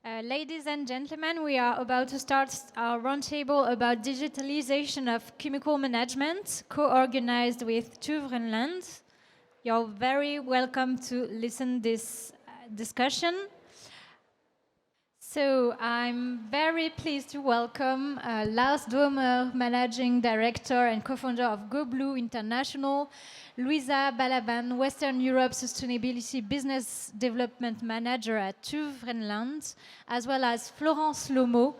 Ladies and gentlemen, we are about to start our roundtable about digitalization of chemical management, co-organized with TÜV Rheinland. You're very welcome to listen this discussion. So I'm very pleased to welcome Lars Domer, Managing Director and co-founder of GoBlue International, Louisa Balaban, Western Europe Sustainability Business Development Manager at TÜV Rheinland, as well as Florence Lomo,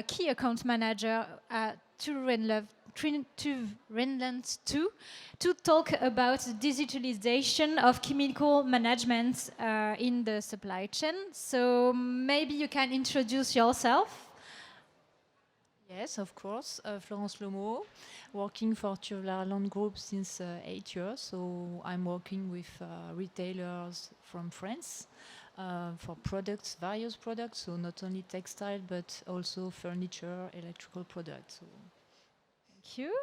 Key Account Manager at TÜV Rheinland 2, to talk about digitalization of chemical management in the supply chain. So maybe you can introduce yourself. Yes, of course. Florence Lomo, working for TÜV Rheinland Group since 8 years. So I'm working with retailers from France for products, various products. So not only textile, but also furniture, electrical products. So. Thank you.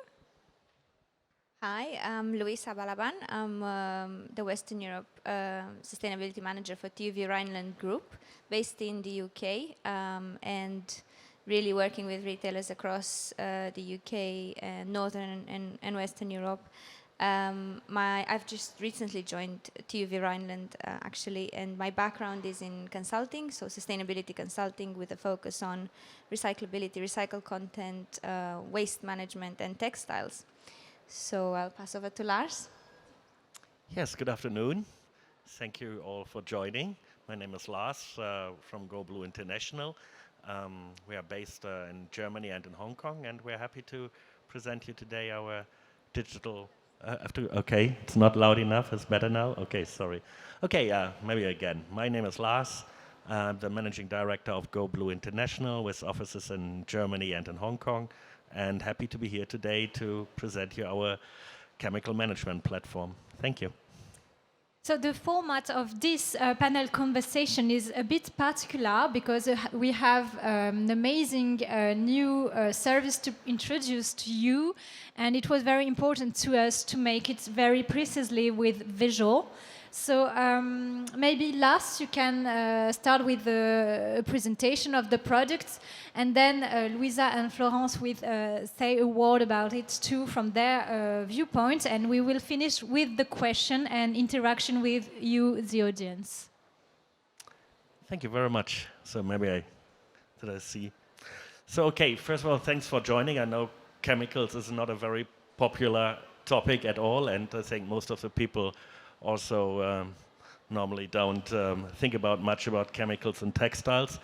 Hi, I'm Louisa Balaban. I'm the Western Europe Sustainability Manager for TÜV Rheinland Group, based in the UK, and really working with retailers across the UK, Northern and Western Europe. I've just recently joined TÜV Rheinland, actually, and my background is in consulting, so sustainability consulting with a focus on recyclability, recycled content, waste management, and textiles. So I'll pass over to Lars. Yes, good afternoon. Thank you all for joining. My name is Lars from GoBlue International. We are based in Germany and in Hong Kong, and we're happy to present you today our digital... okay, it's not loud enough. It's better now? Okay, sorry. Okay, maybe again. My name is Lars. I'm the Managing Director of GoBlue International with offices in Germany and in Hong Kong, and happy to be here today to present you our chemical management platform. Thank you. So the format of this panel conversation is a bit particular because we have an amazing new service to introduce to you, and it was very important to us to make it very precisely with visual. So maybe Lars, you can start with a presentation of the products, and then Louisa and Florence will say a word about it too from their viewpoint, and we will finish with the question and interaction with you, the audience. Thank you very much. So maybe I see. So okay, first of all, thanks for joining. I know chemicals is not a very popular topic at all, and I think most of the people also normally don't think much about chemicals and textiles.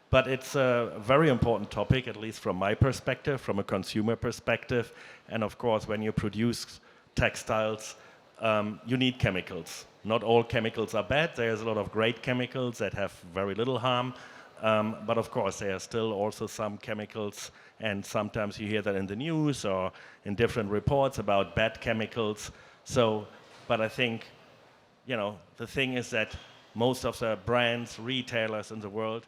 But it's a very important topic, at least from my perspective, from a consumer perspective. And of course, when you produce textiles, you need chemicals. Not all chemicals are bad. There's a lot of great chemicals that have very little harm. But of course, there are still also some chemicals, and sometimes you hear that in the news or in different reports about bad chemicals. But I think, the thing is that most of the brands, retailers in the world,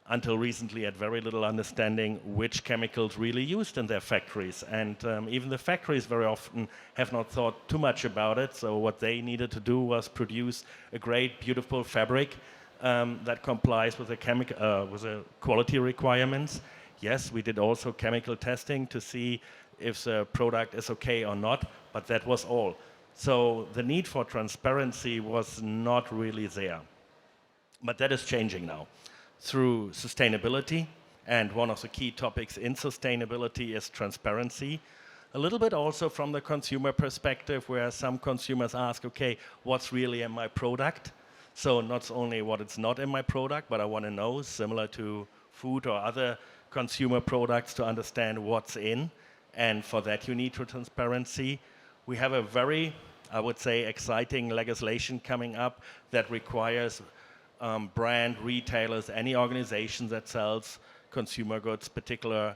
until recently had very little understanding which chemicals really used in their factories. And even the factories very often have not thought too much about it. So what they needed to do was produce a great, beautiful fabric that complies with the quality requirements. Yes, we did also chemical testing to see if the product is okay or not, but that was all. So the need for transparency was not really there. But that is changing now through sustainability, and one of the key topics in sustainability is transparency. A little bit also from the consumer perspective, where some consumers ask, okay, what's really in my product? So not only what is not in my product, but I want to know, similar to food or other consumer products, to understand what's in. And for that you need transparency. We have a very, I would say, exciting legislation coming up that requires brand retailers, any organization that sells consumer goods, particular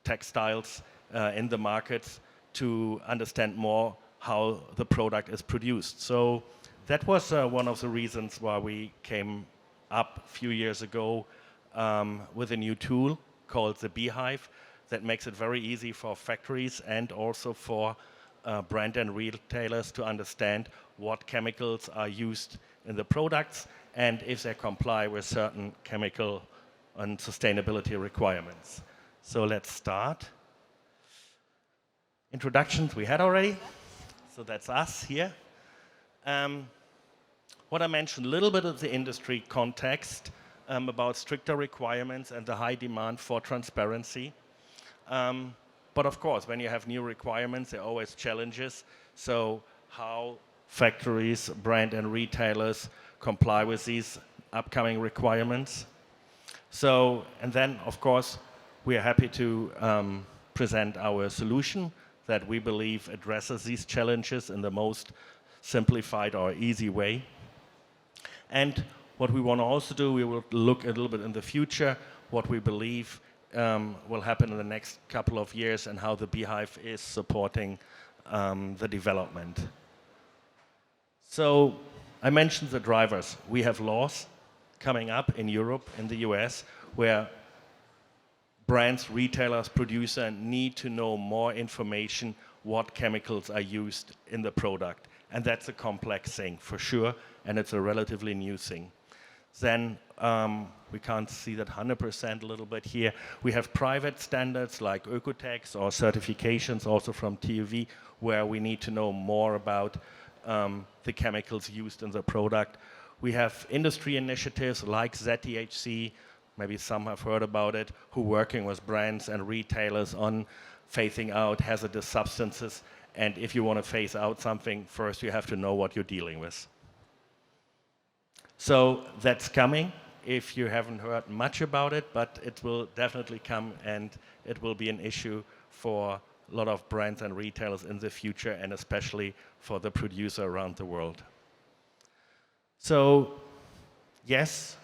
textiles in the markets, to understand more how the product is produced. So that was one of the reasons why we came up a few years ago with a new tool called the Beehive that makes it very easy for factories and also for brand and retailers to understand what chemicals are used in the products and if they comply with certain chemical and sustainability requirements. So let's start. Introductions we had already, so that's us here. What I mentioned, a little bit of the industry context about stricter requirements and the high demand for transparency. But of course, when you have new requirements, there are always challenges. So how factories, brand and retailers comply with these upcoming requirements. So, and then of course, we are happy to present our solution that we believe addresses these challenges in the most simplified or easy way. And what we want to also do, we will look a little bit in the future, what we believe will happen in the next couple of years and how the Beehive is supporting the development. So I mentioned the drivers. We have laws coming up in Europe, in the US, where brands, retailers, producers need to know more information what chemicals are used in the product. And that's a complex thing, for sure, and it's a relatively new thing. Then we can't see that 100% a little bit here. We have private standards like Ökotex or certifications also from TÜV, where we need to know more about the chemicals used in the product. We have industry initiatives like ZTHC, maybe some have heard about it, who are working with brands and retailers on phasing out hazardous substances. And if you want to phase out something, first you have to know what you're dealing with. So that's coming, if you haven't heard much about it, but it will definitely come and it will be an issue for a lot of brands and retailers in the future, and especially for the producer around the world. So yes,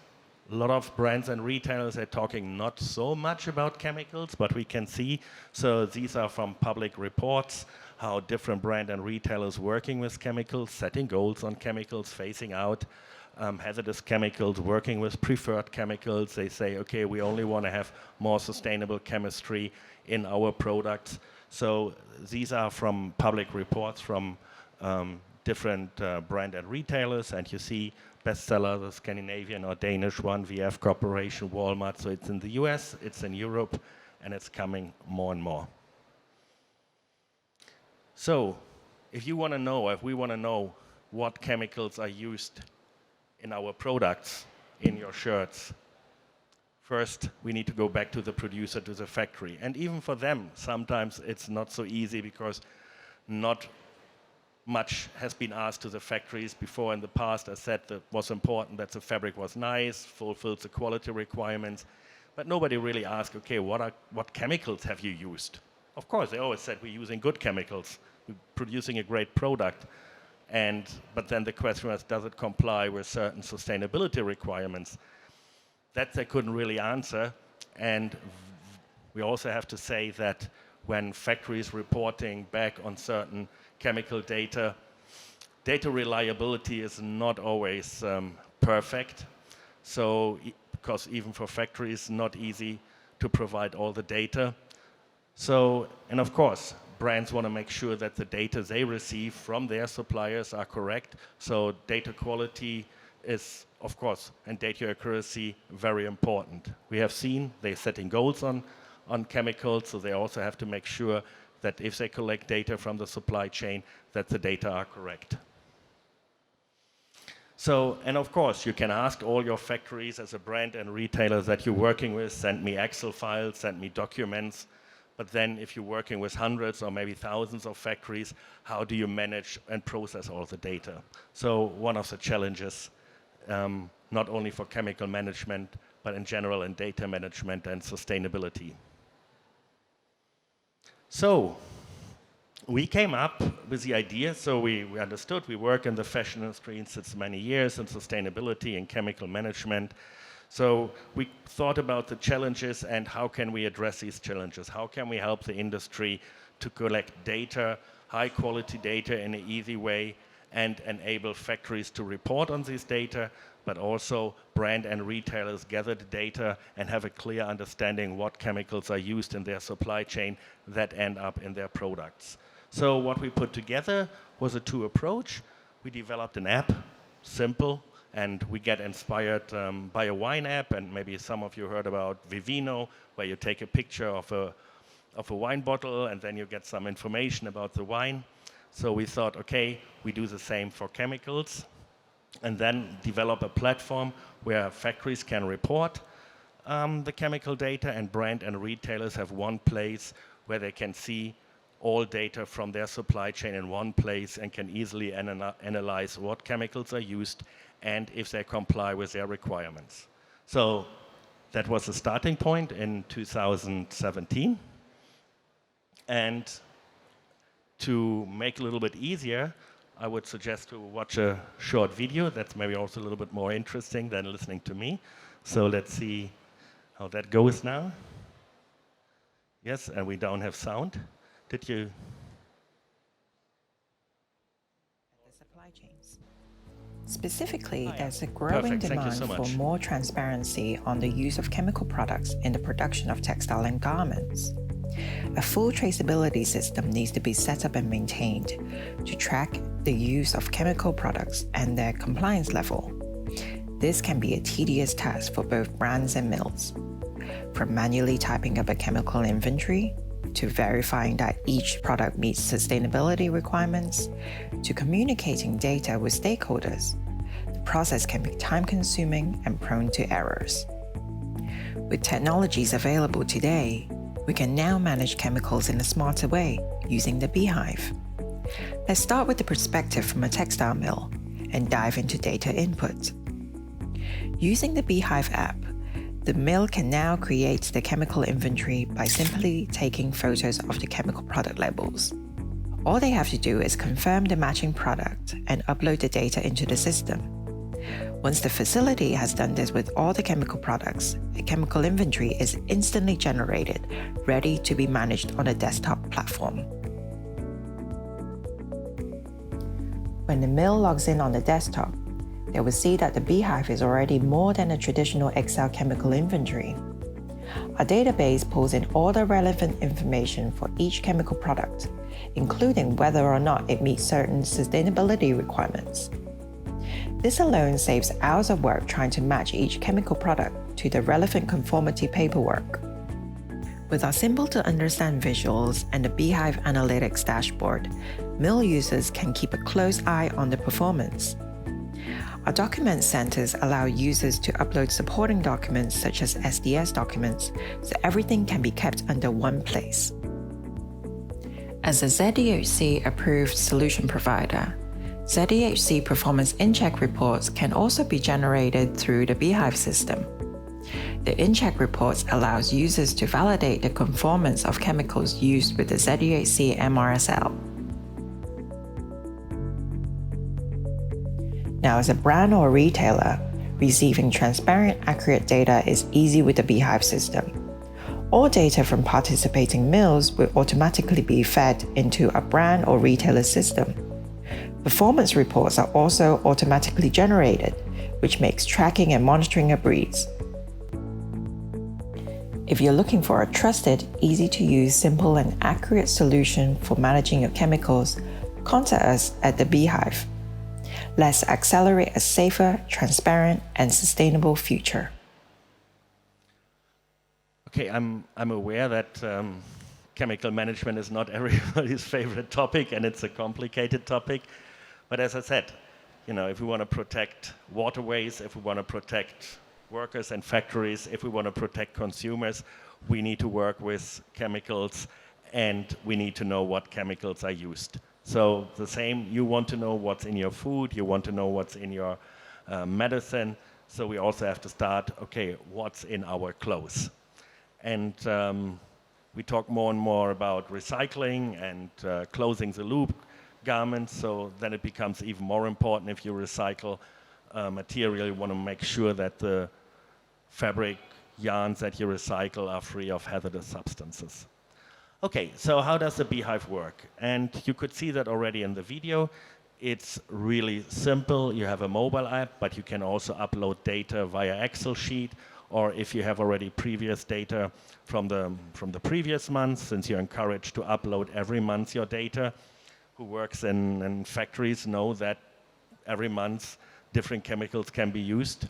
a lot of brands and retailers are talking not so much about chemicals, but we can see, so these are from public reports, how different brand and retailers working with chemicals, setting goals on chemicals, phasing out hazardous chemicals, working with preferred chemicals. They say, okay, we only want to have more sustainable chemistry in our products. So these are from public reports from different brand and retailers, and you see bestseller, the Scandinavian or Danish one, VF Corporation, Walmart. So it's in the US, it's in Europe, and it's coming more and more. So if you want to know, if we want to know what chemicals are used in our products, in your shirts, first we need to go back to the producer, to the factory. And even for them, sometimes it's not so easy because not much has been asked to the factories before in the past. I said that was important that the fabric was nice, fulfills the quality requirements, but nobody really asked, okay, what chemicals have you used? Of course, they always said we're using good chemicals, we're producing a great product. But then the question was, does it comply with certain sustainability requirements? That they couldn't really answer. And we also have to say that when factories reporting back on certain chemical data, data reliability is not always perfect. So, because even for factories, not easy to provide all the data. So, and of course, brands want to make sure that the data they receive from their suppliers are correct. So data quality is, of course, and data accuracy, very important. We have seen they're setting goals on chemicals, so they also have to make sure that if they collect data from the supply chain, that the data are correct. So, and of course, you can ask all your factories as a brand and retailer that you're working with, send me Excel files, send me documents. But then if you're working with hundreds or maybe thousands of factories, how do you manage and process all the data? So one of the challenges, not only for chemical management, but in general in data management and sustainability. So we came up with the idea, so we understood we work in the fashion industry since many years in sustainability and chemical management. So we thought about the challenges and how can we address these challenges? How can we help the industry to collect data, high quality data in an easy way, and enable factories to report on this data, but also brand and retailers gather the data and have a clear understanding what chemicals are used in their supply chain that end up in their products. So what we put together was a two approach. We developed an app, simple. And we get inspired by a wine app, and maybe some of you heard about Vivino, where you take a picture of a wine bottle and then you get some information about the wine. So we thought, okay, we do the same for chemicals, and then develop a platform where factories can report the chemical data, and brand and retailers have one place where they can see all data from their supply chain in one place and can easily analyze what chemicals are used and if they comply with their requirements. So that was the starting point in 2017. And to make it a little bit easier, I would suggest to watch a short video that's maybe also a little bit more interesting than listening to me. So let's see how that goes now. Yes, and we don't have sound. Did you? The supply chains. Specifically, Oh, yeah. there's a growing Perfect. Thank you demand so for much. more transparency on the use of chemical products in the production of textile and garments. A full traceability system needs to be set up and maintained to track the use of chemical products and their compliance level. This can be a tedious task for both brands and mills. From manually typing up a chemical inventory, to verifying that each product meets sustainability requirements, to communicating data with stakeholders, the process can be time-consuming and prone to errors. With technologies available today, we can now manage chemicals in a smarter way using the Beehive. Let's start with the perspective from a textile mill and dive into data input. Using the Beehive app, the mill can now create the chemical inventory by simply taking photos of the chemical product labels. All they have to do is confirm the matching product and upload the data into the system. Once the facility has done this with all the chemical products, a chemical inventory is instantly generated, ready to be managed on a desktop platform. When the mill logs in on the desktop, they will see that the Beehive is already more than a traditional Excel chemical inventory. Our database pulls in all the relevant information for each chemical product, including whether or not it meets certain sustainability requirements. This alone saves hours of work trying to match each chemical product to the relevant conformity paperwork. With our simple-to-understand visuals and the Beehive Analytics dashboard, mill users can keep a close eye on the performance. Our document centers allow users to upload supporting documents such as SDS documents, so everything can be kept under one place. As a ZDHC-approved solution provider, ZDHC performance in-check reports can also be generated through the Beehive system. The in-check reports allows users to validate the conformance of chemicals used with the ZDHC MRSL. Now, as a brand or retailer, receiving transparent, accurate data is easy with the Beehive system. All data from participating mills will automatically be fed into a brand or retailer system. Performance reports are also automatically generated, which makes tracking and monitoring a breeze. If you're looking for a trusted, easy-to-use, simple and accurate solution for managing your chemicals, contact us at the Beehive. Let's accelerate a safer, transparent, and sustainable future. Okay, I'm aware that chemical management is not everybody's favorite topic, and it's a complicated topic. But as I said, if we want to protect waterways, if we want to protect workers and factories, if we want to protect consumers, we need to work with chemicals, and we need to know what chemicals are used. So the same, you want to know what's in your food, you want to know what's in your medicine, so we also have to start, okay, what's in our clothes? And we talk more and more about recycling and closing the loop garments, so then it becomes even more important. If you recycle material, you want to make sure that the fabric yarns that you recycle are free of hazardous substances. Okay, so how does the Beehive work? And you could see that already in the video. It's really simple. You have a mobile app, but you can also upload data via Excel sheet, or if you have already previous data from the previous month, since you're encouraged to upload every month your data. Who works in factories know that every month different chemicals can be used.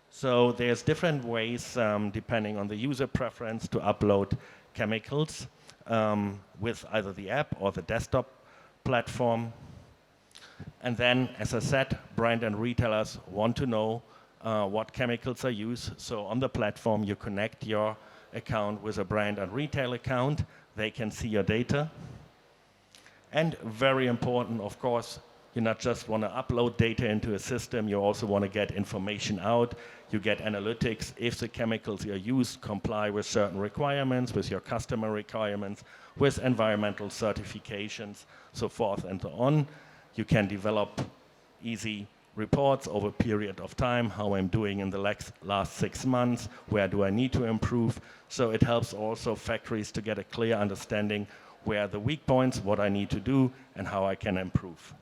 So there's different ways, depending on the user preference, to upload chemicals with either the app or the desktop platform. And then, as I said, brand and retailers want to know what chemicals are used. So on the platform, you connect your account with a brand and retail account. They can see your data. And very important, of course, you not just want to upload data into a system, you also want to get information out. You get analytics if the chemicals you use comply with certain requirements, with your customer requirements, with environmental certifications, so forth and so on. You can develop easy reports over a period of time, how I'm doing in the last 6 months, where do I need to improve. So it helps also factories to get a clear understanding where are the weak points, what I need to do, and how I can improve.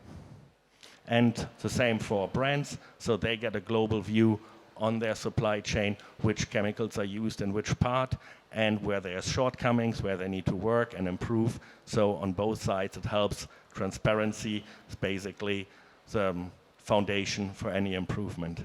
And the same for brands, so they get a global view on their supply chain, which chemicals are used in which part, and where there are shortcomings, where they need to work and improve. So on both sides, it helps. Transparency is basically the foundation for any improvement.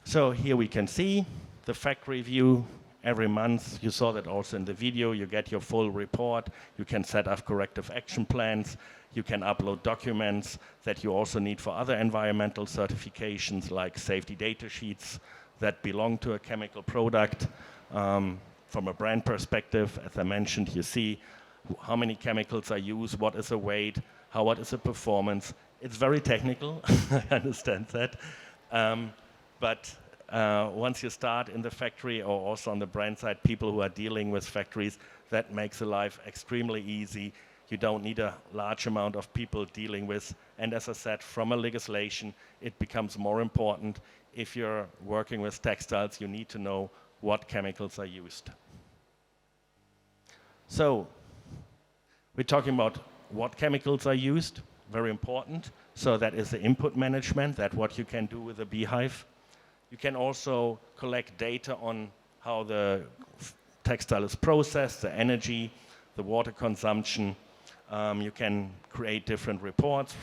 So here we can see the factory view. Every month, you saw that also in the video, you get your full report. You can set up corrective action plans. You can upload documents that you also need for other environmental certifications, like safety data sheets that belong to a chemical product. From a brand perspective, as I mentioned, you see how many chemicals are used, what is the weight, what is the performance. It's very technical, I understand that. But once you start in the factory or also on the brand side, people who are dealing with factories, that makes the life extremely easy. You don't need a large amount of people dealing with. And as I said, from a legislation, it becomes more important. If you're working with textiles, you need to know what chemicals are used. So we're talking about what chemicals are used, very important. So that is the input management, that's what you can do with a Beehive. You can also collect data on how the textile is processed, the energy, the water consumption. You can create different reports.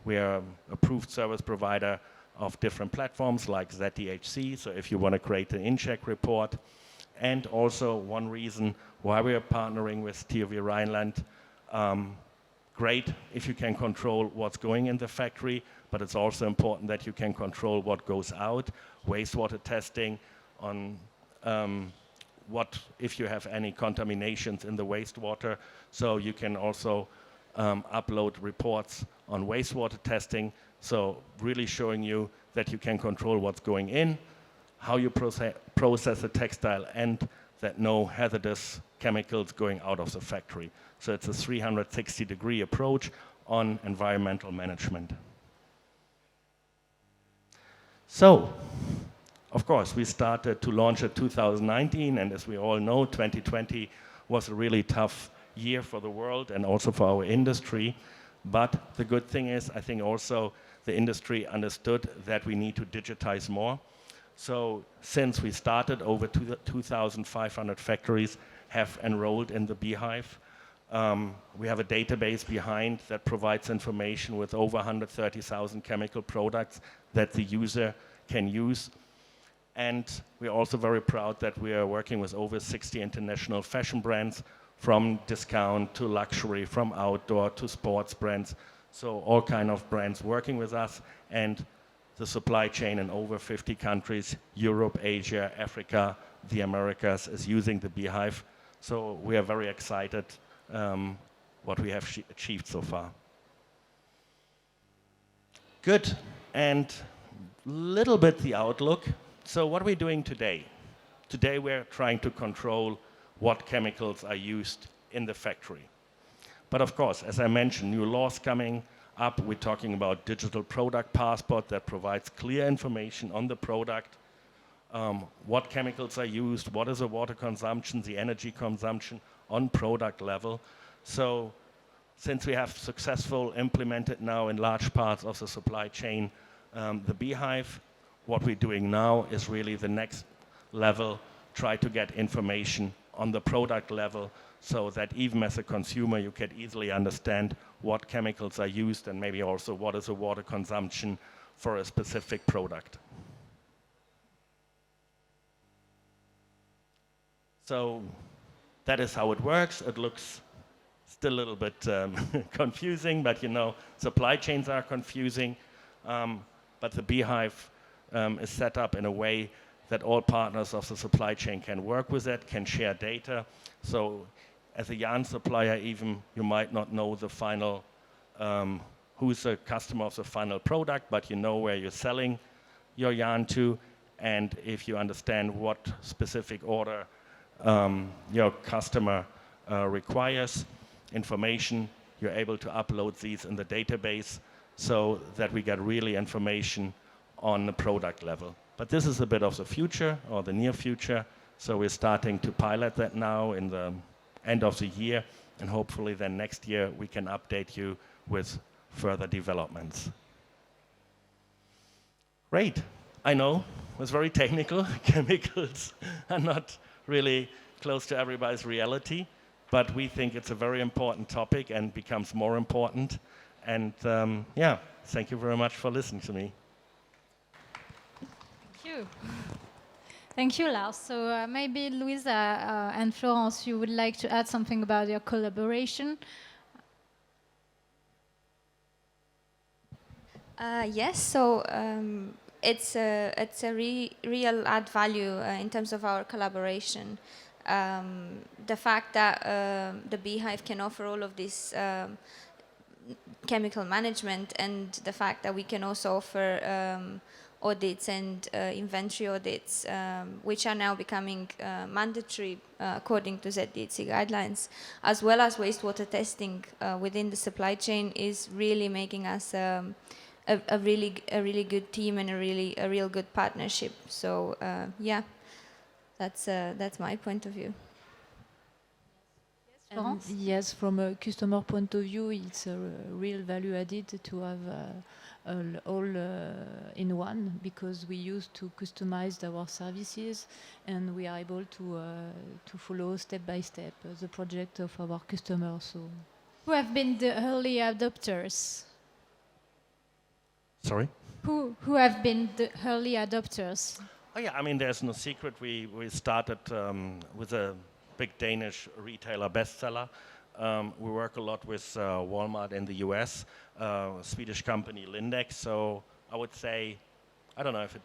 We are an approved service provider of different platforms like ZDHC, so if you want to create an in-check report. And also one reason why we are partnering with TÜV Rheinland, great if you can control what's going in the factory, but it's also important that you can control what goes out, wastewater testing on what if you have any contaminations in the wastewater. So you can also upload reports on wastewater testing. So really showing you that you can control what's going in, how you process the textile, and that no hazardous chemicals going out of the factory. So it's a 360-degree approach on environmental management. So, of course, we started to launch in 2019, and as we all know, 2020 was a really tough year for the world and also for our industry. But the good thing is, I think also the industry understood that we need to digitize more. So since we started, over 2,500 factories have enrolled in the Beehive. We have a database behind that provides information with over 130,000 chemical products that the user can use. And we're also very proud that we are working with over 60 international fashion brands, from discount to luxury, from outdoor to sports brands. So all kind of brands working with us, and the supply chain in over 50 countries, Europe, Asia, Africa, the Americas, is using the Beehive. So we are very excited what we have achieved so far. Good, and little bit the outlook. So what are we doing today? Today we're trying to control what chemicals are used in the factory. But of course, as I mentioned, new laws coming up. We're talking about digital product passport that provides clear information on the product, what chemicals are used, what is the water consumption, the energy consumption on product level. So since we have successfully implemented now in large parts of the supply chain the Beehive, what we're doing now is really the next level, try to get information on the product level so that even as a consumer you can easily understand what chemicals are used and maybe also what is the water consumption for a specific product. So that is how it works. It looks still a little bit confusing, but you know, supply chains are confusing. But the Beehive is set up in a way that all partners of the supply chain can work with it, can share data. So as a yarn supplier even, you might not know the final, who's the customer of the final product, but you know where you're selling your yarn to. And if you understand what specific order your customer requires information, you're able to upload these in the database so that we get really information on the product level. But this is a bit of the future or the near future, so we're starting to pilot that now in the end of the year, and hopefully then next year we can update you with further developments. Great. I know it was very technical. Chemicals are not really close to everybody's reality, but we think it's a very important topic and becomes more important. And yeah, thank you very much for listening to me. Thank you. Thank you, Lars. So maybe Louisa and Florence, you would like to add something about your collaboration? Yes, so it's a real add value in terms of our collaboration. The fact that the Beehive can offer all of this chemical management, and the fact that we can also offer audits and inventory audits, which are now becoming mandatory according to ZDHC guidelines, as well as wastewater testing within the supply chain, is really making us a really good team and a real good partnership. So yeah, that's my point of view. And yes, from a customer point of view, it's a real value added to have all in one, because we used to customize our services, and we are able to follow step by step the project of our customers. So, Who have been the early adopters? Sorry? Who have been the early adopters? Oh yeah, I mean, there's no secret. We started with a big Danish retailer bestseller. We work a lot with Walmart in the US, Swedish company Lindex. So I would say, I don't know if it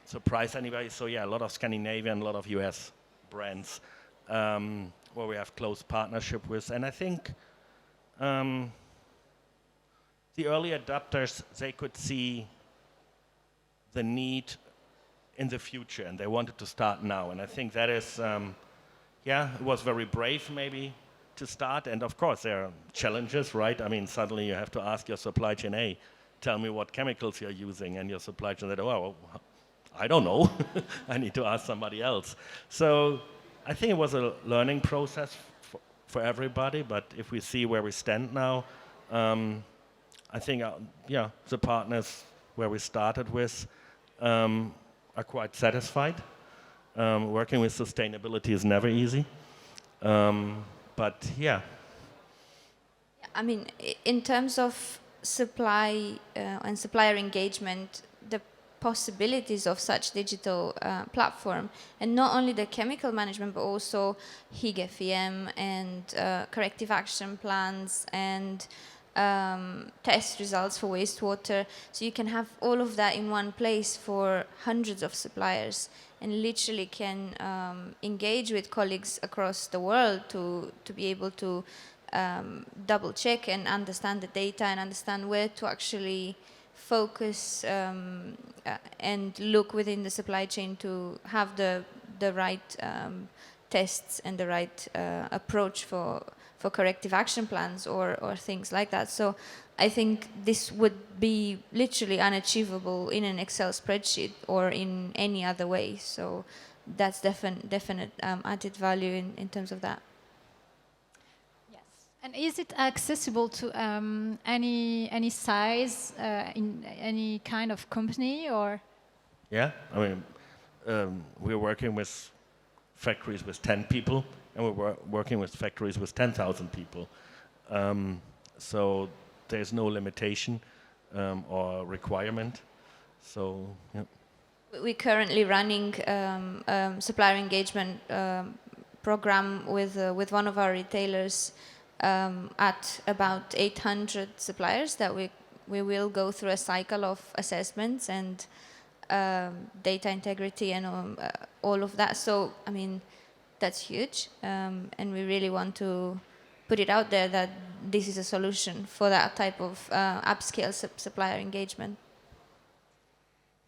surprised anybody. So yeah, a lot of Scandinavian, a lot of US brands where we have close partnership with. And I think the early adopters, they could see the need in the future, and they wanted to start now. And I think that is, yeah, it was very brave maybe to start. And of course there are challenges, right? I mean, suddenly you have to ask your supply chain, hey, tell me what chemicals you're using. And your supply chain said, oh, well, I don't know. I need to ask somebody else. So I think it was a learning process for everybody. But if we see where we stand now, I think, yeah, the partners where we started with are quite satisfied. Working with sustainability is never easy. But yeah. I mean, in terms of supply and supplier engagement, the possibilities of such digital platform, and not only the chemical management, but also HIG-FEM and corrective action plans and test results for wastewater. So you can have all of that in one place for hundreds of suppliers, and literally can engage with colleagues across the world to be able to double check and understand the data and understand where to actually focus and look within the supply chain to have the right tests and the right approach for corrective action plans or things like that. So I think this would be literally unachievable in an Excel spreadsheet or in any other way. So that's definite added value in terms of that. Yes. And is it accessible to any size in any kind of company, or? Yeah, I mean, we're working with factories with 10 people and we're working with factories with 10,000 people. So there's no limitation or requirement. So, yeah. We're currently running supplier engagement program with one of our retailers at about 800 suppliers that we will go through a cycle of assessments and data integrity and all of that. So, I mean, that's huge. And we really want to put it out there that this is a solution for that type of upscale supplier engagement.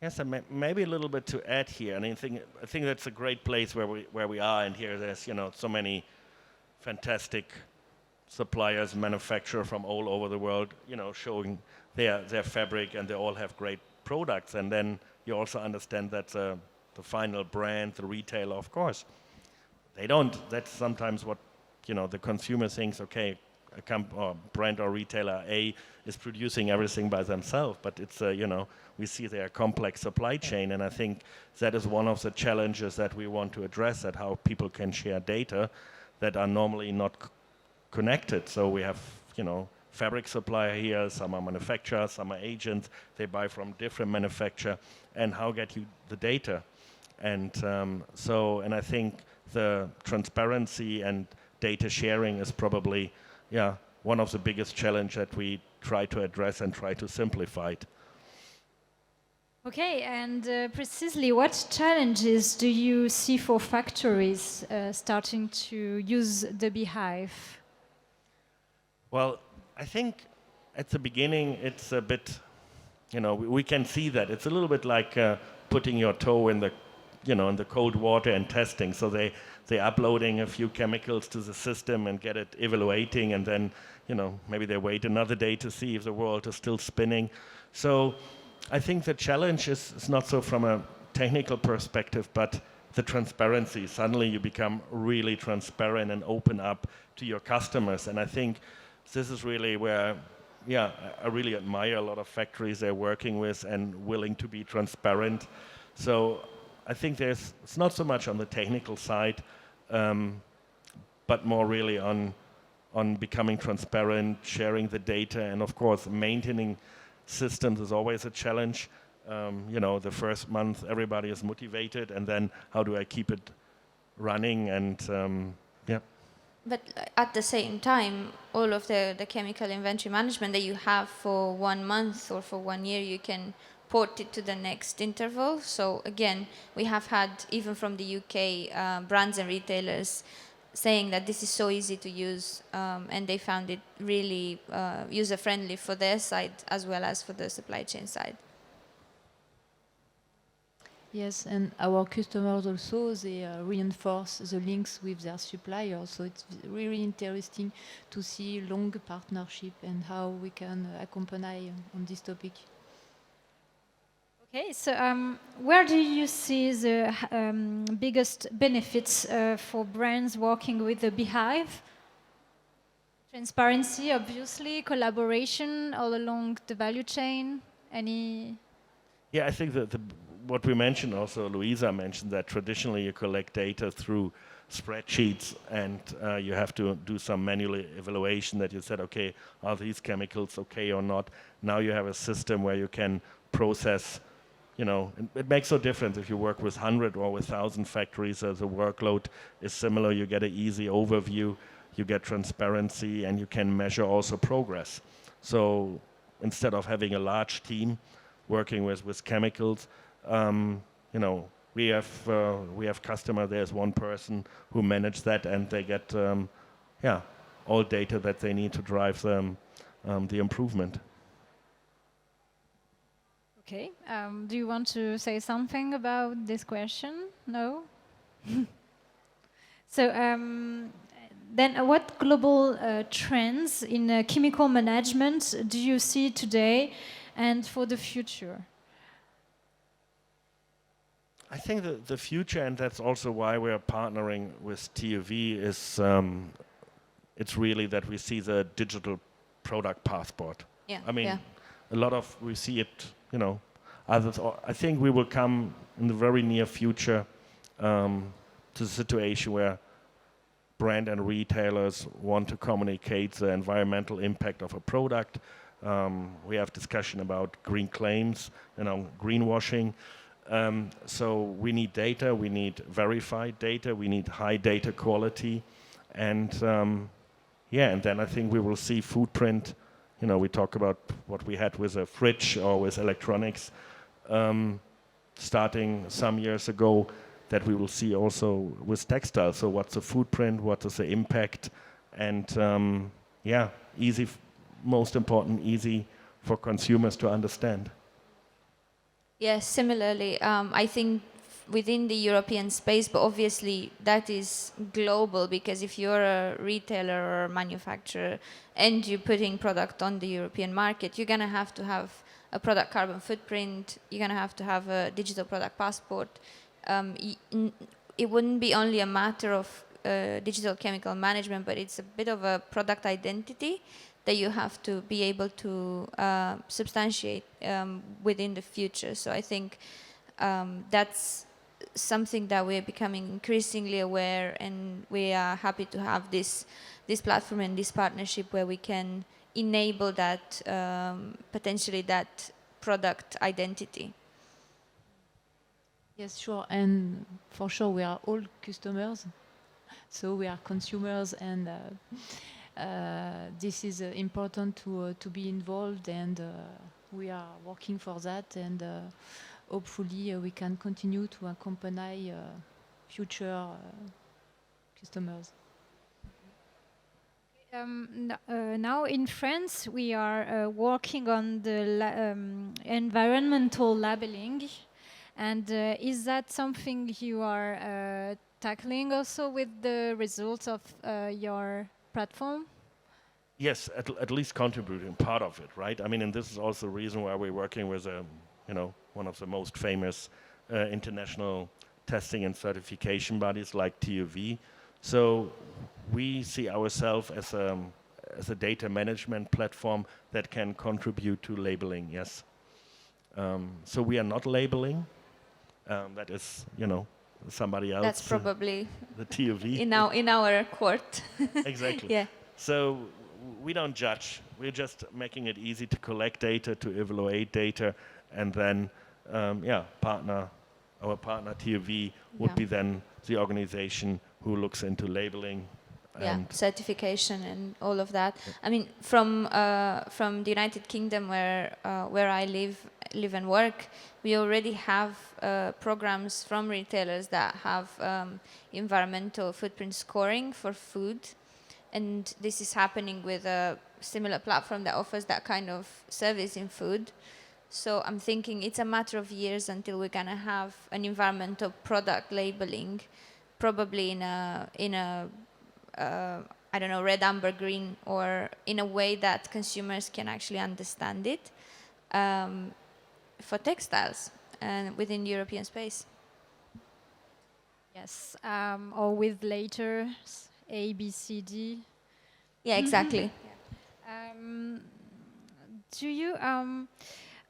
Yes, and maybe a little bit to add here. And I think that's a great place where we are. And here there's so many fantastic suppliers, manufacturers from all over the world, showing their fabric, and they all have great products. And then you also understand that the final brand, the retailer, of course, they don't. That's sometimes what the consumer thinks. Okay, or brand or retailer A is producing everything by themselves, but it's we see their complex supply chain, and I think that is one of the challenges that we want to address, that how people can share data that are normally not connected. So we have fabric supplier here, some are manufacturers, some are agents, they buy from different manufacturer, and how get you the data? And and I think the transparency and data sharing is probably one of the biggest challenge that we try to address and try to simplify it. Okay, and precisely what challenges do you see for factories starting to use the Beehive? Well, I think at the beginning it's a bit, we can see that. It's a little bit like putting your toe in the, in the cold water and testing. So they're uploading a few chemicals to the system and get it evaluating, and then, maybe they wait another day to see if the world is still spinning. So I think the challenge is not so from a technical perspective, but the transparency. Suddenly you become really transparent and open up to your customers. And I think this is really where, I really admire a lot of factories they're working with and willing to be transparent. So I think it's not so much on the technical side, but more really on becoming transparent, sharing the data, and of course maintaining systems is always a challenge. The first month everybody is motivated, and then how do I keep it running? And But at the same time, all of the chemical inventory management that you have for 1 month or for 1 year, you can port it to the next interval. So again, we have had, even from the UK, brands and retailers saying that this is so easy to use, and they found it really user-friendly for their side as well as for the supply chain side. Yes, and our customers also, they reinforce the links with their suppliers. So it's really interesting to see long partnership and how we can accompany on this topic. Okay, so where do you see the biggest benefits for brands working with the Beehive? Transparency, obviously, collaboration all along the value chain. Any? Yeah, I think that what we mentioned also, Luisa mentioned that traditionally you collect data through spreadsheets, and you have to do some manual evaluation that you said, okay, are these chemicals okay or not? Now you have a system where you can process, it makes no difference if you work with 100 or with 1,000 factories, the workload is similar. You get an easy overview, you get transparency, and you can measure also progress. So instead of having a large team working with chemicals, we have customer. There's one person who manages that, and they get all data that they need to drive the improvement. Okay. Do you want to say something about this question? No? So then what global trends in chemical management do you see today and for the future? I think the future, and that's also why we're partnering with TÜV, is it's really that we see the digital product passport. Yeah. I mean, a lot of, we see it, others. I think we will come in the very near future to the situation where brand and retailers want to communicate the environmental impact of a product. We have discussion about green claims, greenwashing. So we need data, we need verified data, we need high data quality, and and then I think we will see footprint. We talk about what we had with a fridge or with electronics, starting some years ago, that we will see also with textiles. So what's the footprint, what is the impact, and most important, easy for consumers to understand. Yes, similarly, I think within the European space, but obviously that is global, because if you're a retailer or a manufacturer and you're putting product on the European market, you're going to have a product carbon footprint, you're going to have a digital product passport. It wouldn't be only a matter of digital chemical management, but it's a bit of a product identity that you have to be able to substantiate within the future. So I think that's something that we're becoming increasingly aware, and we are happy to have this platform and this partnership where we can enable that, potentially that product identity. Yes, sure. And for sure, we are all customers. So we are consumers, and this is important to be involved, and we are working for that, and hopefully we can continue to accompany future customers. Now in France, we are working on the environmental labeling. And is that something you are tackling also with the results of your platform? Yes, at least contributing part of it, right? I mean, and this is also the reason why we're working with one of the most famous international testing and certification bodies like TÜV. So we see ourselves as a data management platform that can contribute to labeling. Yes. So we are not labeling. That is, somebody else. That's probably the TÜV in our court. Exactly. Yeah. So we don't judge. We're just making it easy to collect data, to evaluate data, and then our partner TÜV would be then the organization who looks into labeling. And certification and all of that. Yeah. I mean, from the United Kingdom, where I live and work, we already have programs from retailers that have environmental footprint scoring for food, and this is happening with a similar platform that offers that kind of service in food. So I'm thinking it's a matter of years until we're gonna have an environmental product labeling, probably in a I don't know, red, amber, green, or in a way that consumers can actually understand it, for textiles and within the European space. Yes, or with letters A, B, C, D. Yeah, exactly.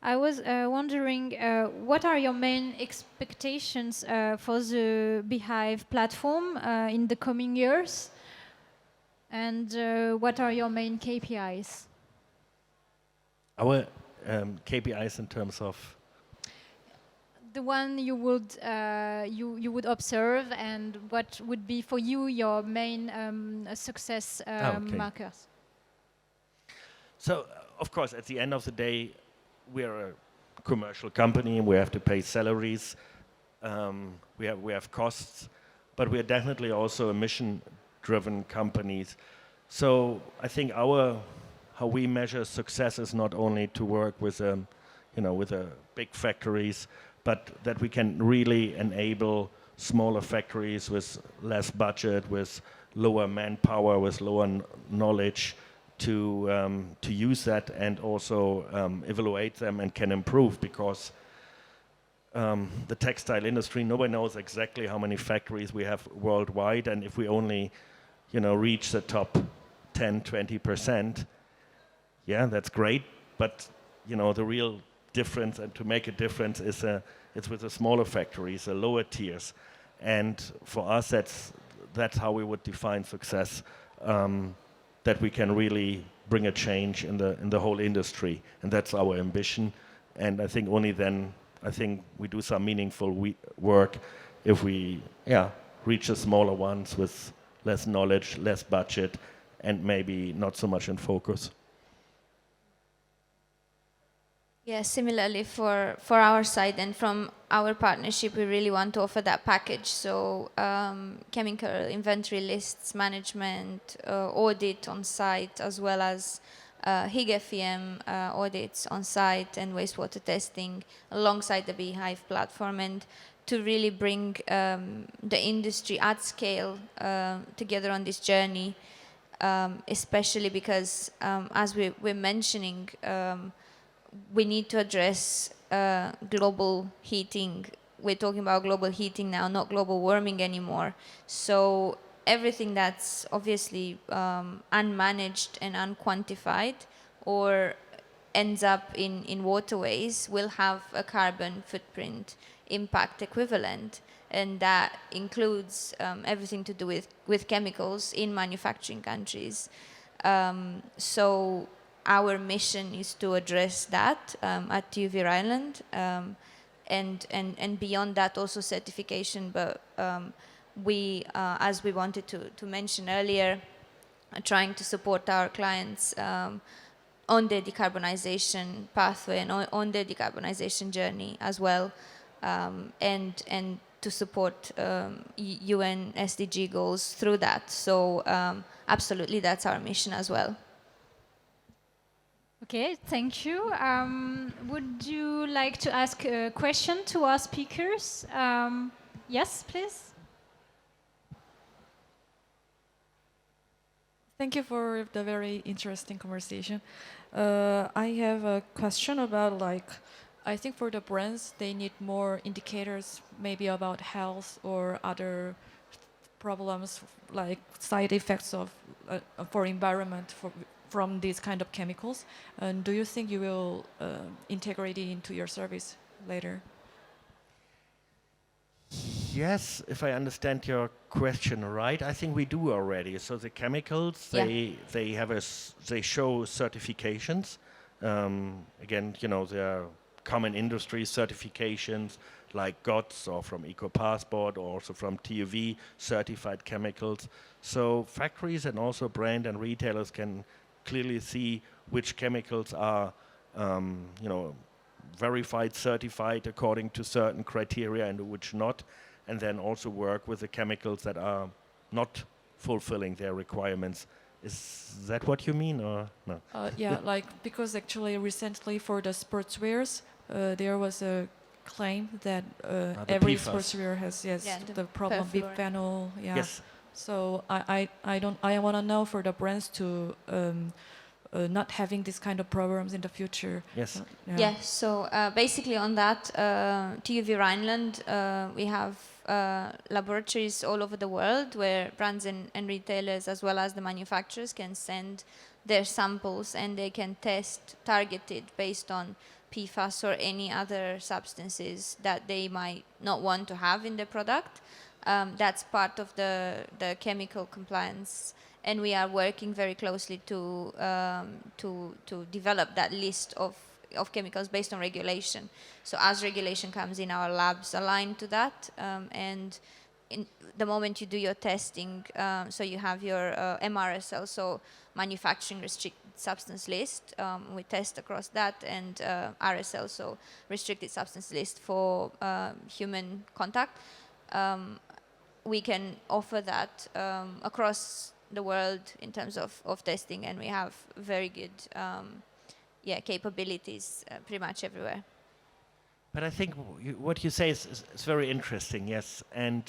I was wondering, what are your main expectations for the Beehive platform in the coming years? And what are your main KPIs? Our KPIs in terms of the one you would observe, and what would be for you your main success markers? So, of course, at the end of the day, we're a commercial company and we have to pay salaries. We have costs, but we are definitely also a mission-driven company. So I think how we measure success is not only to work with with big factories, but that we can really enable smaller factories with less budget, with lower manpower, with lower knowledge, to use that and also evaluate them and can improve, because the textile industry, nobody knows exactly how many factories we have worldwide, and if we only reach the top 10-20%, that's great, but the real difference, and to make a difference, it's with the smaller factories, the lower tiers, and for us that's that's how we would define success, that we can really bring a change in the whole industry, and that's our ambition. And I think only then, I think we do some meaningful work if we reach the smaller ones with less knowledge, less budget, and maybe not so much in focus. Yeah, similarly for our side and from our partnership, we really want to offer that package. So chemical inventory lists management, audit on site, as well as HIG-FEM audits on site and wastewater testing alongside the Beehive platform, and to really bring the industry at scale together on this journey, especially because as we're mentioning, we need to address global heating. We're talking about global heating now, not global warming anymore. So everything that's obviously unmanaged and unquantified or ends up in waterways will have a carbon footprint impact equivalent. And that includes everything to do with chemicals in manufacturing countries. So our mission is to address that at TÜV Rheinland, and beyond that also certification. But we, as we wanted to mention earlier, are trying to support our clients on their decarbonization pathway and on their decarbonization journey as well, and to support UN SDG goals through that. So absolutely, that's our mission as well. Okay, thank you. Would you like to ask a question to our speakers? Yes, please. Thank you for the very interesting conversation. I have a question about, like, I think for the brands, they need more indicators, maybe about health or other problems, like side effects of for environment from these kind of chemicals. And do you think you will integrate it into your service later? Yes, if I understand your question right, I think we do already. So the chemicals, they have they show certifications. Again, you know, there are common industry certifications like GOTS or from EcoPassport or also from TÜV certified chemicals. So factories and also brand and retailers can clearly see which chemicals are, you know, verified, certified according to certain criteria and which not, and then also work with the chemicals that are not fulfilling their requirements. Is that what you mean, or no? Yeah, like, because actually recently for the sportswears, there was a claim that every PFAS. sportswear has the problem with perfluorine. phenol. Yeah. Yes. So I want to know for the brands to not having this kind of problems in the future. Yes. Yeah, so basically on that, TÜV Rheinland, we have laboratories all over the world where brands and retailers as well as the manufacturers can send their samples and they can test targeted based on PFAS or any other substances that they might not want to have in their product. That's part of the chemical compliance, and we are working very closely to develop that list of chemicals based on regulation. So as regulation comes in, our labs align to that, and in the moment you do your testing, so you have your MRSL, so manufacturing restricted substance list, we test across that, and RSL, so restricted substance list for human contact. We can offer that across the world in terms of testing, and we have very good capabilities pretty much everywhere. But I think what you say is very interesting, yes, and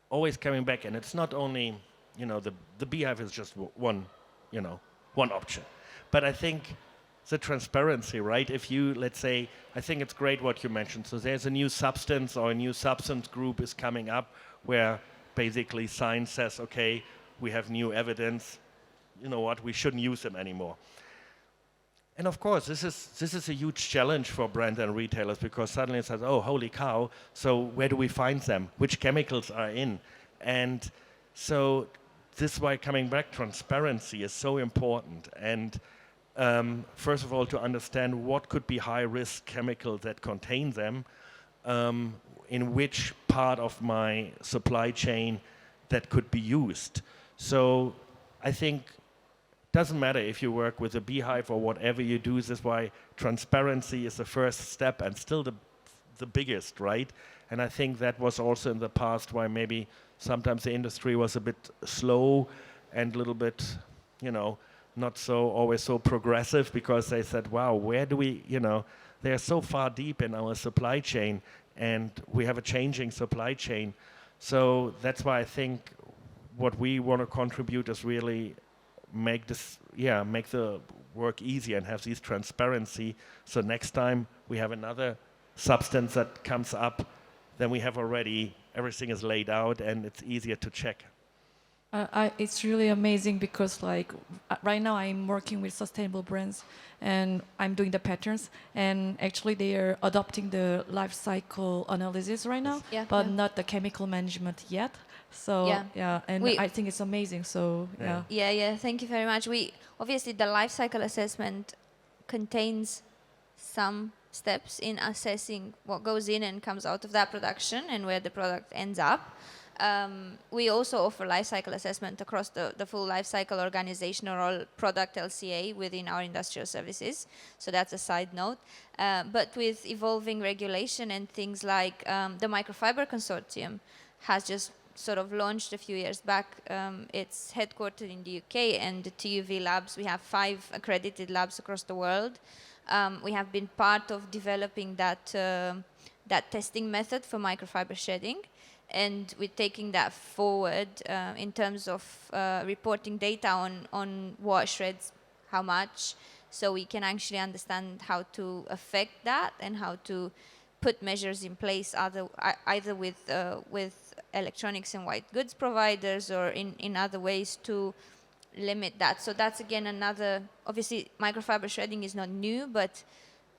always coming back, and it's not only, you know, the Beehive is just one, you know, one option. But I think the transparency, right? If you, let's say, I think it's great what you mentioned. So there's a new substance or a new substance group is coming up where basically science says, okay, we have new evidence, you know what, we shouldn't use them anymore. And of course, this is a huge challenge for brands and retailers, because suddenly it says, oh, holy cow, so where do we find them? Which chemicals are in? And So this is why, coming back, transparency is so important. And first of all, to understand what could be high-risk chemicals that contain them, in which part of my supply chain that could be used. So I think doesn't matter if you work with a Beehive or whatever you do. This is why transparency is the first step and still the biggest, right? And I think that was also in the past why maybe sometimes the industry was a bit slow and a little bit, not so always so progressive, because they said, wow, where do we, they're so far deep in our supply chain and we have a changing supply chain. So that's why I think what we want to contribute is really make the work easier and have this transparency. So next time we have another substance that comes up, then we have already everything is laid out and it's easier to check. It's really amazing because right now I'm working with sustainable brands and I'm doing the patterns, and actually they are adopting the life cycle analysis right now, but not the chemical management yet. So I think it's amazing. So Thank you very much. Obviously the life cycle assessment contains some steps in assessing what goes in and comes out of that production and where the product ends up. We also offer life cycle assessment across the full life cycle organization or all product LCA within our industrial services. So that's a side note. But with evolving regulation and things like the Microfiber Consortium has just sort of launched a few years back. It's headquartered in the UK, and the TÜV labs, we have 5 accredited labs across the world. We have been part of developing that testing method for microfiber shedding. And we're taking that forward in terms of reporting data on what shreds how much, so we can actually understand how to affect that and how to put measures in place either with electronics and white goods providers or in other ways to limit that. So that's again another, obviously microfiber shredding is not new, but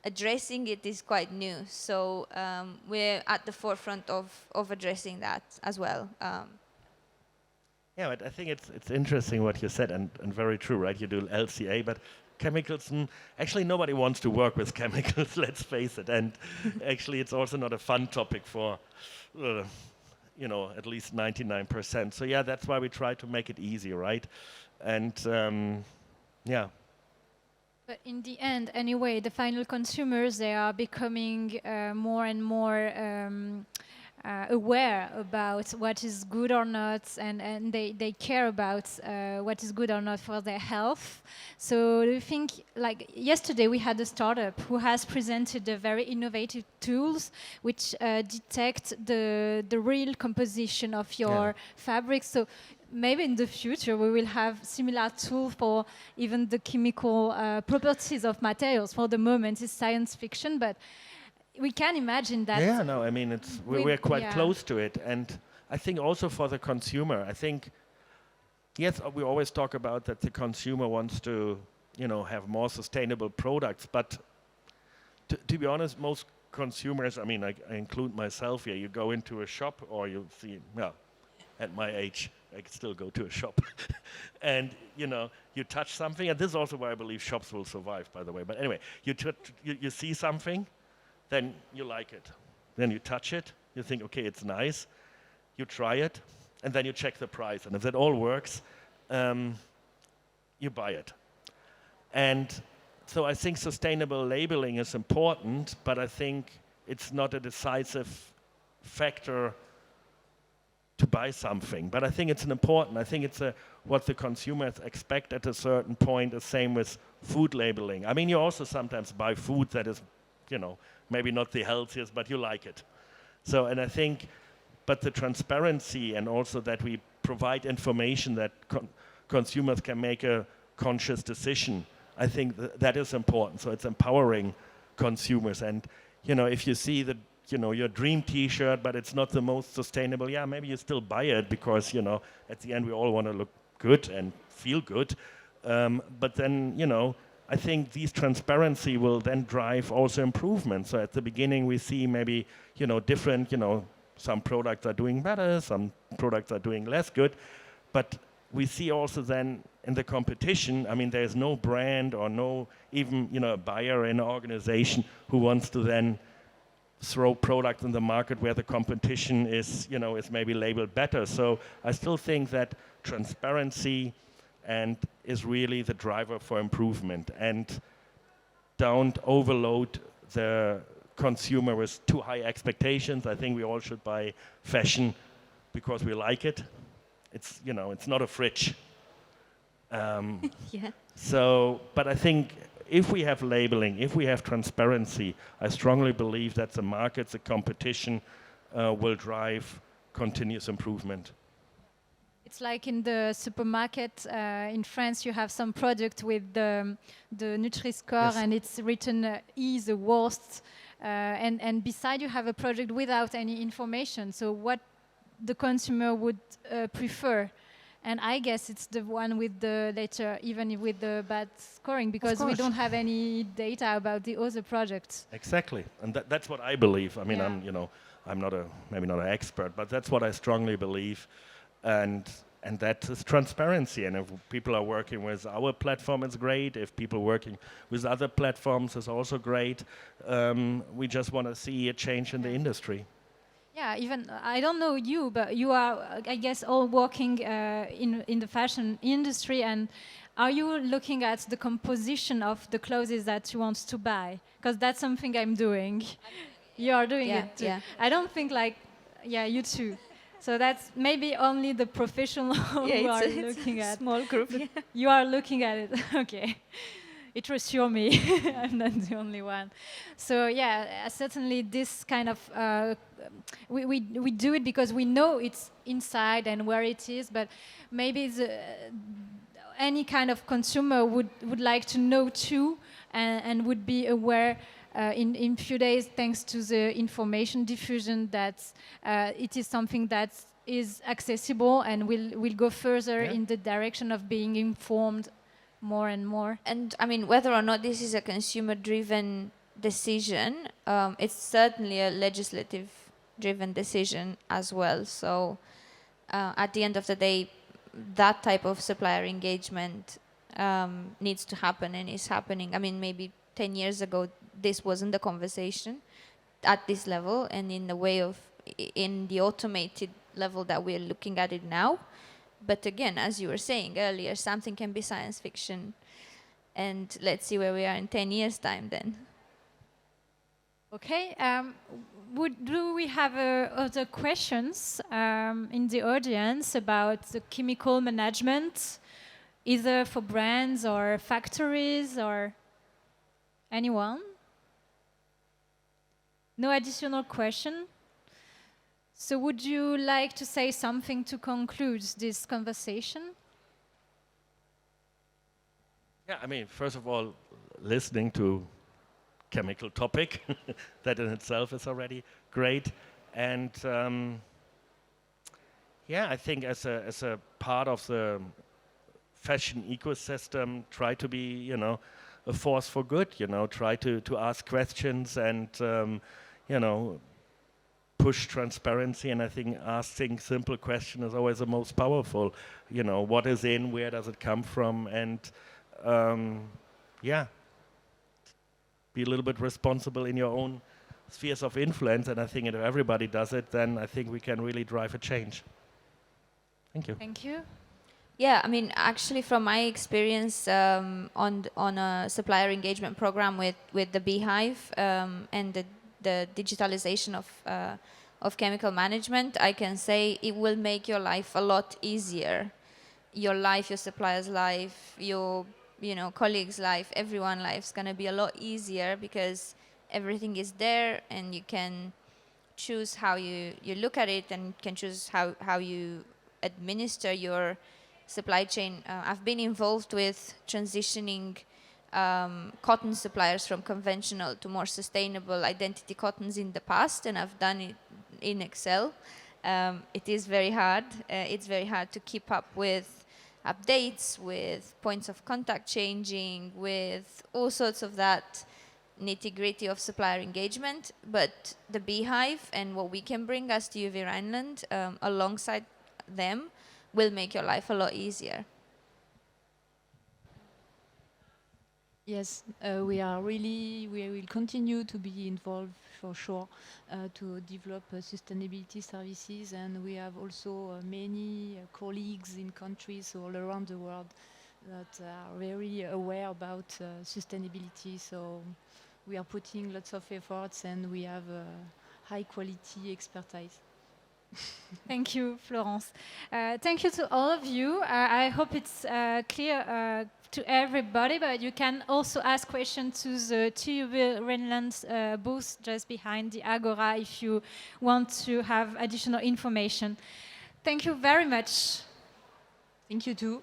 addressing it is quite new. So we're at the forefront of addressing that as well. Yeah, but I think it's interesting what you said, and very true, right? You do LCA, but chemicals, actually nobody wants to work with chemicals, let's face it. And actually it's also not a fun topic for, at least 99%. So yeah, that's why we try to make it easy, right? And But in the end, anyway, the final consumers, they are becoming more and more aware about what is good or not, and they care about what is good or not for their health. So do you think, like yesterday we had a startup who has presented a very innovative tools which detect the real composition of your fabric. So maybe in the future we will have similar tool for even the chemical properties of materials. For the moment it's science fiction, but we can imagine that. Yeah, no, I mean, we're quite close to it. And I think also for the consumer, I think, yes, we always talk about that the consumer wants to, have more sustainable products. But to be honest, most consumers, I mean, I include myself here, you go into a shop or you see, at my age, I can still go to a shop. And, you touch something. And this is also why I believe shops will survive, by the way. But anyway, you see something, then you like it. Then you touch it, you think, okay, it's nice. You try it, and then you check the price. And if that all works, you buy it. And so I think sustainable labeling is important, but I think it's not a decisive factor to buy something. But I think it's important. I think it's what the consumers expect at a certain point. The same with food labeling. I mean, you also sometimes buy food that is, maybe not the healthiest, but you like it. So, and I think, but the transparency and also that we provide information that consumers can make a conscious decision, I think that is important. So it's empowering consumers. And, if you see the, your dream T-shirt, but it's not the most sustainable, maybe you still buy it because, at the end we all want to look good and feel good. But then, I think these transparency will then drive also improvement. So at the beginning we see maybe, different, some products are doing better, some products are doing less good. But we see also then in the competition, I mean, there's no brand or no even, a buyer in an organization who wants to then throw products in the market where the competition is, is maybe labeled better. So I still think that transparency and is really the driver for improvement, and don't overload the consumer with too high expectations. I think we all should buy fashion because we like it. It's, it's not a fridge. Yeah. So, but I think if we have labeling, if we have transparency, I strongly believe that the markets, the competition will drive continuous improvement. It's like in the supermarket in France, you have some product with the Nutri-Score, Yes. and it's written E the worst, and beside you have a product without any information. So what the consumer would prefer. And I guess it's the one with the letter, even with the bad scoring, because we course. don't have any data about the other projects. Exactly, and that's what I believe. I mean, Yeah. I'm maybe not an expert, but that's what I strongly believe, and that is transparency. And if people are working with our platform, it's great. If people working with other platforms, is also great. We just want to see a change in the industry. Yeah, even I don't know you, but you are, I guess, all working in the fashion industry. And are you looking at the composition of the clothes that you want to buy? Because that's something I'm doing. You are doing Yeah, it too. yeah. I don't think you too. So that's maybe only the professional who are looking a at. small group. Yeah. You are looking at it. Okay. It reassures me I'm not the only one. So yeah, certainly this kind of we do it because we know it's inside and where it is, but maybe any kind of consumer would like to know too, and would be aware in few days, thanks to the information diffusion, that it is something that is accessible and will go further in the direction of being informed more and more. And I mean, whether or not this is a consumer-driven decision, it's certainly a legislative-driven decision as well. So at the end of the day, that type of supplier engagement needs to happen and is happening. I mean, maybe 10 years ago, this wasn't the conversation at this level and in the automated level that we're looking at it now. But again, as you were saying earlier, something can be science fiction. And let's see where we are in 10 years' time then. Okay. Do we have other questions in the audience about the chemical management, either for brands or factories or anyone? No additional question? So would you like to say something to conclude this conversation? Yeah, I mean, first of all, listening to chemical topic, that in itself is already great. And yeah, I think as a part of the fashion ecosystem, try to be, a force for good, try to ask questions and, push transparency. And I think asking simple questions is always the most powerful. What is in, where does it come from? And yeah, be a little bit responsible in your own spheres of influence. And I think if everybody does it, then I think we can really drive a change. Thank you. Thank you. Yeah, I mean, actually, from my experience on a supplier engagement program with the Beehive and the digitalisation of chemical management, I can say it will make your life a lot easier. Your life, your supplier's life, your colleagues' life, everyone's life is going to be a lot easier because everything is there and you can choose how you look at it and can choose how you administer your supply chain. I've been involved with transitioning cotton suppliers from conventional to more sustainable identity cottons in the past, and I've done it in Excel. It is very hard. It's very hard to keep up with updates, with points of contact changing, with all sorts of that nitty-gritty of supplier engagement. But the Beehive and what we can bring as TÜV Rheinland alongside them will make your life a lot easier. Yes, we will continue to be involved for sure to develop sustainability services, and we have also many colleagues in countries all around the world that are very aware about sustainability. So we are putting lots of efforts, and we have high quality expertise. Thank you, Florence. Thank you to all of you. I hope it's clear to everybody, but you can also ask questions to the TÜV Rheinland booth just behind the Agora if you want to have additional information. Thank you very much. Thank you too.